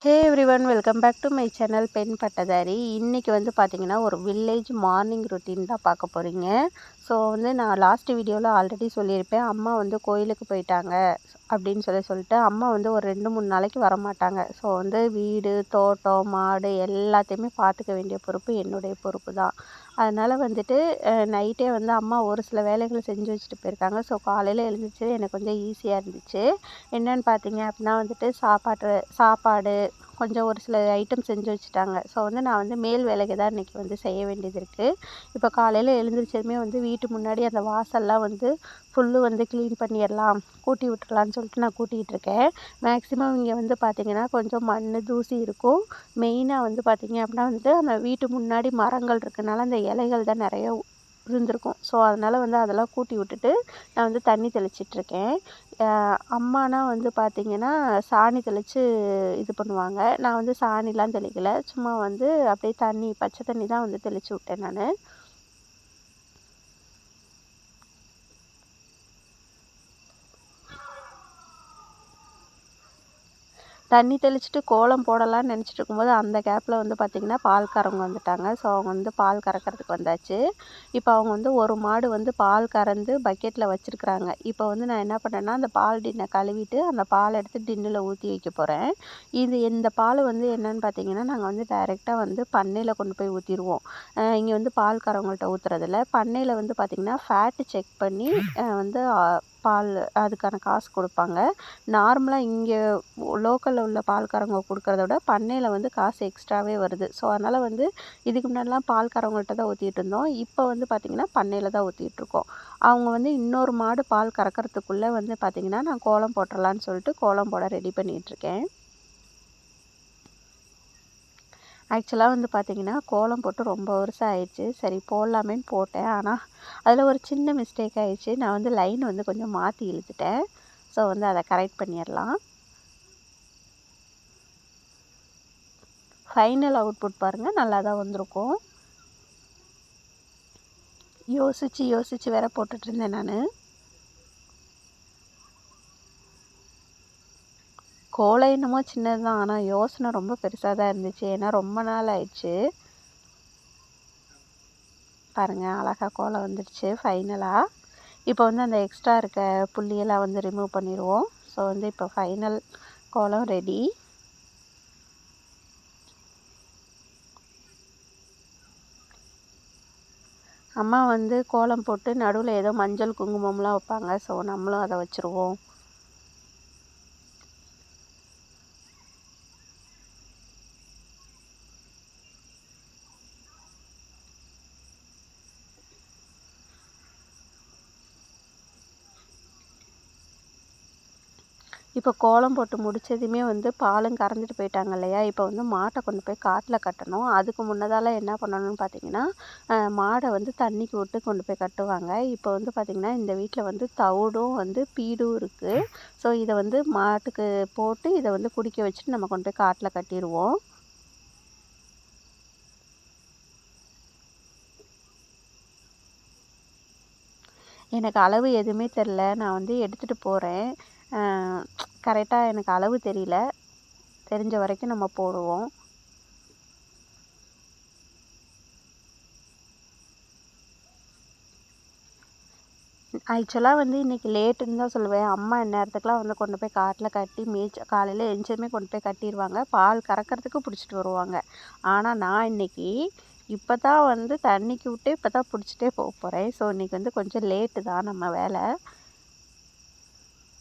Hey everyone welcome back to my channel பெண் பட்டதாரி. இன்றைக்கி வந்து பார்த்திங்கன்னா ஒரு வில்லேஜ் மார்னிங் ரொட்டீன் தான் பார்க்க போகிறீங்க. ஸோ வந்து நான் லாஸ்ட் வீடியோவில் ஆல்ரெடி சொல்லியிருப்பேன், அம்மா வந்து கோயிலுக்கு போயிட்டாங்க அப்படின்னு சொல்லிட்டு அம்மா வந்து ஒரு 2-3 நாளைக்கு வரமாட்டாங்க. ஸோ வந்து வீடு, தோட்டம், மாடு எல்லாத்தையுமே பார்த்துக்க வேண்டிய பொறுப்பு என்னுடைய பொறுப்பு தான். அதனால் வந்துட்டு நைட்டே வந்து அம்மா ஒரு சில வேலைகள் செஞ்சு வச்சுட்டு போயிருக்காங்க. ஸோ காலையில் எழுந்திரிச்சு எனக்கு கொஞ்சம் ஈஸியாக இருந்துச்சு. என்னென்னு பார்த்தீங்க அப்படின்னா வந்துட்டு சாப்பாடு கொஞ்சம் ஒரு சில ஐட்டம் செஞ்சு வச்சுட்டாங்க. ஸோ வந்து நான் வந்து மேல் வேலைக்கு தான் இன்றைக்கி வந்து செய்ய வேண்டியது இருக்குது. இப்போ காலையில் எழுந்திரிச்சதுமே வந்து வீட்டு முன்னாடி அந்த வாசல்லாம் வந்து ஃபுல்லு வந்து க்ளீன் பண்ணிடலாம், கூட்டி விட்டுறலான்னு சொல்லிட்டு நான் கூட்டிகிட்டு இருக்கேன். மேக்ஸிமம் இங்கே வந்து பார்த்திங்கன்னா கொஞ்சம் மண், தூசி இருக்கும். மெயினாக வந்து பார்த்திங்க அப்படின்னா வந்துட்டு அந்த வீட்டு முன்னாடி மரங்கள் இருக்கனால அந்த இலைகள் தான் நிறைய இருந்திருக்கும். ஸோ அதனால் வந்து அதெல்லாம் கூட்டி விட்டுட்டு நான் வந்து தண்ணி தெளிச்சிட்ருக்கேன். அம்மானா வந்து பார்த்திங்கன்னா சாணி தெளித்து இது பண்ணுவாங்க. நான் வந்து சாணிலாம் தெளிக்கலை, சும்மா வந்து அப்படியே தண்ணி பச்சை தண்ணி தான் வந்து தெளித்து விட்டேன் நான். தண்ணி தெளிச்சுட்டு கோலம் போடலான்னு நினச்சிட்டு இருக்கும்போது அந்த கேப்பில் வந்து பார்த்திங்கன்னா பால்காரவங்க வந்துட்டாங்க. ஸோ அவங்க வந்து பால் கறக்கிறதுக்கு வந்தாச்சு. இப்போ அவங்க வந்து ஒரு மாடு வந்து பால் கறந்து பக்கெட்டில் வச்சுருக்குறாங்க. இப்போ வந்து நான் என்ன பண்ணேன்னா அந்த பால் டின்னை கழுவிட்டு அந்த பால் எடுத்து டின்னில் ஊற்றி வைக்க போகிறேன். இந்த பால் வந்து என்னென்னு பார்த்தீங்கன்னா நாங்கள் வந்து டைரெக்டாக வந்து பண்ணையில் கொண்டு போய் ஊற்றிடுவோம். இங்கே வந்து பால்காரவங்கள்ட்ட ஊற்றுறதில்ல. பண்ணையில் வந்து பார்த்திங்கன்னா ஃபேட்டு செக் பண்ணி வந்து பால் அதுக்கான காசு கொடுப்பாங்க. நார்மலாக இங்கே லோக்கலில் உள்ள பால்காரங்க கொடுக்குறத விட பண்ணையில் வந்து காசு எக்ஸ்ட்ராவே வருது. ஸோ அதனால் வந்து இதுக்கு முன்னாடிலாம் பால்காரவங்கள்ட்ட தான் ஊற்றிட்டு இருந்தோம். இப்போ வந்து பார்த்திங்கன்னா பண்ணையில் தான் ஊற்றிட்டுருக்கோம். அவங்க வந்து இன்னொரு மாடு பால் கறக்கிறதுக்குள்ளே வந்து பார்த்திங்கன்னா நான் கோலம் போட்டுடலான்னு சொல்லிட்டு கோலம் போட ரெடி பண்ணிகிட்ருக்கேன். ஆக்சுவலாக வந்து பார்த்திங்கன்னா கோலம் போட்டு ரொம்ப வருஷம் ஆயிடுச்சு. சரி போடலாமேன்னு போட்டேன். ஆனால் அதில் ஒரு சின்ன மிஸ்டேக் ஆயிடுச்சு. நான் வந்து லைன் வந்து கொஞ்சம் மாற்றி இழுத்துட்டேன். ஸோ வந்து அதை கரெக்ட் பண்ணிடலாம். ஃபைனல் அவுட்புட் பாருங்கள், நல்லா தான் வந்திருக்கும். யோசித்து வேற போட்டுட்ருந்தேன் நான். கோலம் என்னமோ சின்னது தான், ஆனால் யோசனை ரொம்ப பெருசாக தான் இருந்துச்சு. ஏன்னா ரொம்ப நாள் ஆயிடுச்சு. பாருங்கள், அழகாக கோலம் வந்துடுச்சு ஃபைனலாக. இப்போ வந்து அந்த எக்ஸ்ட்ரா இருக்க புள்ளியெல்லாம் வந்து ரிமூவ் பண்ணிடுவோம். ஸோ வந்து இப்போ ஃபைனல் கோலம் ரெடி. அம்மா வந்து கோலம் போட்டு நடுவில் ஏதோ மஞ்சள் குங்குமம்லாம் வைப்பாங்க. ஸோ நம்மளும் அதை வச்சுருவோம். இப்போ கோலம் போட்டு முடித்ததுமே வந்து பாலும் கறந்துட்டு போயிட்டாங்க இல்லையா? இப்போ வந்து மாட்டை கொண்டு போய் காட்டில் கட்டணும். அதுக்கு முன்னதால் என்ன பண்ணணும்னு பார்த்தீங்கன்னா மாடை வந்து தண்ணிக்கு விட்டு கொண்டு போய் கட்டுவாங்க. இப்போ வந்து பார்த்திங்கன்னா இந்த வீட்டில் வந்து தவிடும் வந்து பீடும் இருக்குது. ஸோ இதை வந்து மாட்டுக்கு போட்டு இதை வந்து குடிக்க வச்சுட்டு நம்ம கொண்டு போய் காட்டில் கட்டிடுவோம். எனக்கு அளவு எதுவுமே தெரில. நான் வந்து எடுத்துகிட்டு போகிறேன். கரெக்டாக எனக்கு அளவு தெரியல. தெரிஞ்ச வரைக்கும் நம்ம போடுவோம். ஆக்சுவலாக வந்து இன்றைக்கி லேட்டுன்னு தான் சொல்லுவேன். அம்மா இந்நேரத்துக்குலாம் வந்து கொண்டு போய் காட்டில் கட்டி காலையில் எழுந்திரிச்சதுமே கொண்டு போய் கட்டிடுவாங்க. பால் கறக்கிறதுக்கு பிடிச்சிட்டு வருவாங்க. ஆனால் நான் இன்றைக்கி இப்போ தான் வந்து தண்ணிக்கு விட்டு இப்போ தான் பிடிச்சிட்டே போகிறேன். ஸோ இன்றைக்கி வந்து கொஞ்சம் லேட்டு தான் நம்ம வேலை.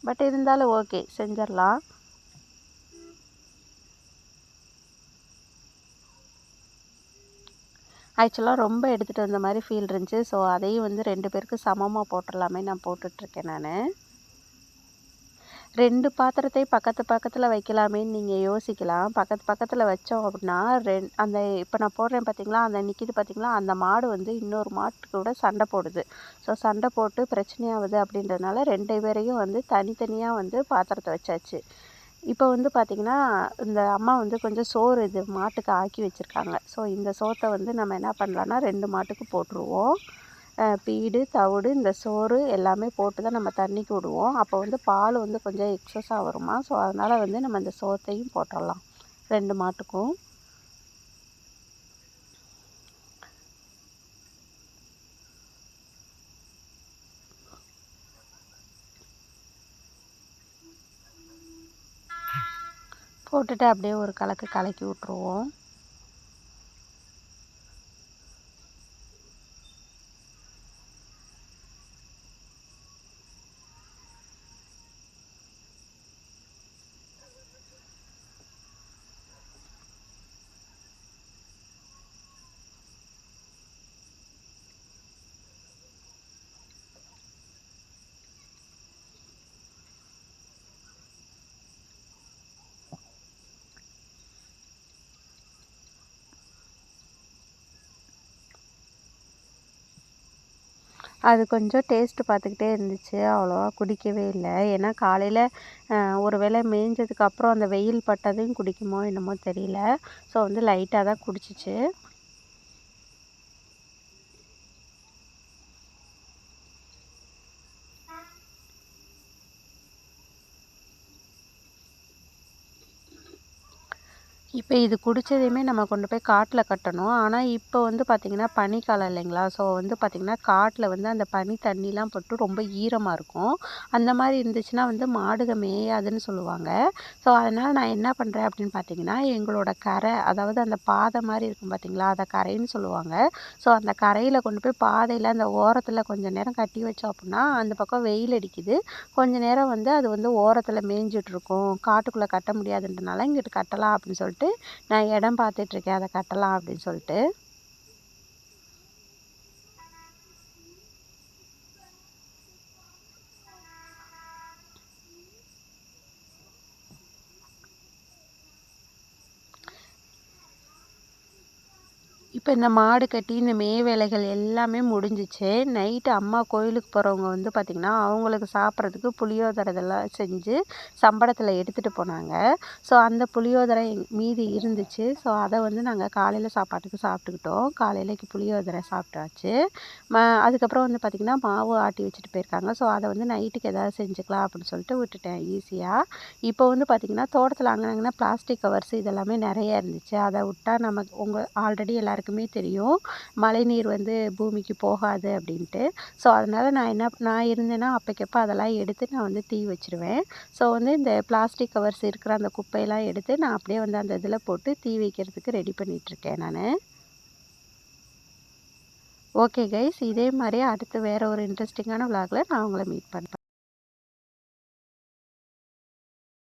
பட் இருந்தாலும் ஓகே, செஞ்சிடலாம். ஆக்சுவலாக ரொம்ப எடுத்துகிட்டு வந்த மாதிரி ஃபீல் இருந்துச்சு. ஸோ அதையும் வந்து 2 பேருக்கு சமமாக போட்டுடலாமே நான் போட்டுட்ருக்கேன் நான். 2 பாத்திரத்தையும் பக்கத்தில் வைக்கலாமேன்னு நீங்கள் யோசிக்கலாம். பக்கத்தில் வச்சோம் அப்படின்னா அந்த இப்போ நான் போடுறேன் பார்த்தீங்களா, அந்த நிற்கிது பார்த்தீங்களா, அந்த மாடு வந்து இன்னொரு மாட்டு கூட சண்டை போடுது. ஸோ சண்டை போட்டு பிரச்சனையாகுது அப்படின்றதுனால 2 பேரையும் வந்து தனித்தனியாக வந்து பாத்திரத்தை வச்சாச்சு. இப்போ வந்து பார்த்திங்கன்னா இந்த அம்மா வந்து கொஞ்சம் சோறு இது மாட்டுக்கு ஆக்கி வச்சுருக்காங்க. ஸோ இந்த சோத்தை வந்து நம்ம என்ன பண்ணலான்னா 2 மாட்டுக்கு போட்டுருவோம். பீடு, தவிடு, இந்த சோறு எல்லாமே போட்டு தான் நம்ம தண்ணிக்கு விடுவோம். அப்போ வந்து பால் வந்து கொஞ்சம் எக்ஸஸாக வருமா. ஸோ அதனால் வந்து நம்ம இந்த சோத்தையும் போட்டுடலாம். 2 மாட்டுக்கும். போட்டுட்டு அப்படியே ஒரு கலக்கி விட்ருவோம். அது கொஞ்சம் டேஸ்ட்டு பார்த்துக்கிட்டே இருந்துச்சு. அவ்வளோவா குடிக்கவே இல்லை. ஏன்னா காலையில் ஒரு வேளை மேய்ஞ்சதுக்கப்புறம் அந்த வெயில் பட்டதையும் குடிக்குமோ என்னமோ தெரியல. ஸோ வந்து லைட்டாக தான் குடிச்சிச்சு. இப்போ இது குடித்ததையுமே நம்ம கொண்டு போய் காட்டில் கட்டணும். ஆனால் இப்போ வந்து பார்த்திங்கன்னா பனிக்காலம் இல்லைங்களா? ஸோ வந்து பார்த்திங்கன்னா காட்டில் வந்து அந்த பனி தண்ணிலாம் பட்டு ரொம்ப ஈரமாக இருக்கும். அந்த மாதிரி இருந்துச்சுன்னா வந்து மாடுக மேயாதுன்னு சொல்லுவாங்க. ஸோ அதனால் நான் என்ன பண்ணுறேன் அப்படின்னு பார்த்திங்கன்னா, எங்களோட கரை, அதாவது அந்த பாதை மாதிரி இருக்கும் பார்த்திங்களா? அதை கரைன்னு சொல்லுவாங்க. ஸோ அந்த கரையில் கொண்டு போய் பாதையில் அந்த ஓரத்தில் கொஞ்சம் நேரம் கட்டி வச்சோம் அப்படின்னா, அந்த பக்கம் வெயில் அடிக்குது. கொஞ்ச நேரம் வந்து அது வந்து ஓரத்தில் மேய்ஞ்சிட்ருக்கும். காட்டுக்குள்ளே கட்ட முடியாதுன்றனால இங்கிட்டு கட்டலாம் அப்படின்னு சொல்லிட்டு நான் இடம் பார்த்துட்ருக்கேன். அதை கட்டலாம் அப்படின்னு சொல்லிட்டு. இப்போ இந்த மாடு கட்டி இந்த மேய் வேலைகள் எல்லாமே முடிஞ்சிச்சு. நைட்டு அம்மா கோயிலுக்கு போகிறவங்க வந்து பார்த்திங்கன்னா, அவங்களுக்கு சாப்பிட்றதுக்கு புளியோதரை இதெல்லாம் செஞ்சு சம்படத்தில் எடுத்துகிட்டு போனாங்க. ஸோ அந்த புளியோதரை மீதி இருந்துச்சு. ஸோ அதை வந்து நாங்கள் காலையில் சாப்பாட்டுக்கு சாப்பிட்டுக்கிட்டோம். காலையிலைக்கு புளியோதரை சாப்பிட்டாச்சு. அதுக்கப்புறம் வந்து பார்த்திங்கன்னா, மாவு ஆட்டி வச்சுட்டு போயிருக்காங்க. ஸோ அதை வந்து நைட்டுக்கு எதாவது செஞ்சுக்கலாம் அப்படின்னு சொல்லிட்டு விட்டுட்டேன் ஈஸியாக. இப்போ வந்து பார்த்திங்கன்னா, தோட்டத்தில் அங்கன பிளாஸ்டிக் கவர்ஸ் இதெல்லாமே நிறைய இருந்துச்சு. அதை விட்டா நமக்கு ஆல்ரெடி எல்லாருக்குமே தெரியும். மழைநீர் வந்து பூமிக்கு போகாது அப்படின்ட்டு. ஸோ அதனால் நான் இருந்தேன்னா அப்போக்கப்போ அதெல்லாம் எடுத்து நான் வந்து தீ வச்சுருவேன். ஸோ வந்து இந்த பிளாஸ்டிக் கவர்ஸ் இருக்கிற அந்த குப்பையெல்லாம் எடுத்து நான் அப்படியே வந்து அந்த இதில் போட்டு தீ வைக்கிறதுக்கு ரெடி பண்ணிகிட்ருக்கேன் நான். ஓகே கைஸ், இதே மாதிரி அடுத்து வேறு ஒரு இன்ட்ரெஸ்டிங்கான விலாகில் நான் உங்களை மீட் பண்ணுறேன்.